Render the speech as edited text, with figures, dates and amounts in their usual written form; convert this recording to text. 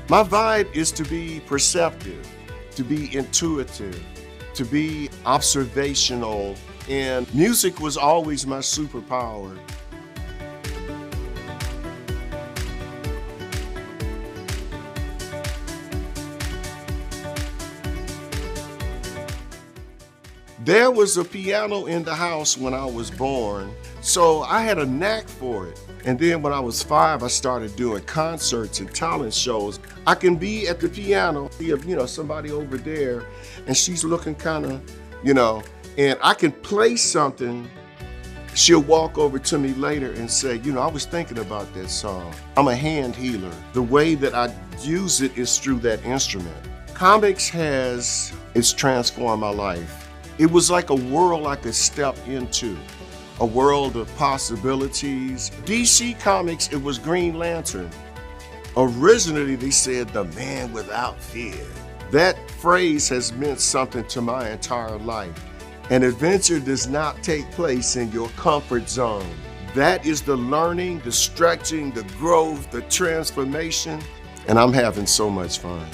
My vibe is to be perceptive, to be intuitive, to be observational, and music was always my superpower. There was a piano in the house when I was born, so I had a knack for it. And then when I was 5, I started doing concerts and talent shows. I can be at the piano, see somebody over there, and she's looking kind of, and I can play something. She'll walk over to me later and say, I was thinking about that song. I'm a hand healer. The way that I use it is through that instrument. Comics it's transformed my life. It was like a world I could step into, a world of possibilities. DC Comics, it was Green Lantern. Originally, they said the man without fear. That phrase has meant something to my entire life. An adventure does not take place in your comfort zone. That is the learning, the stretching, the growth, the transformation, and I'm having so much fun.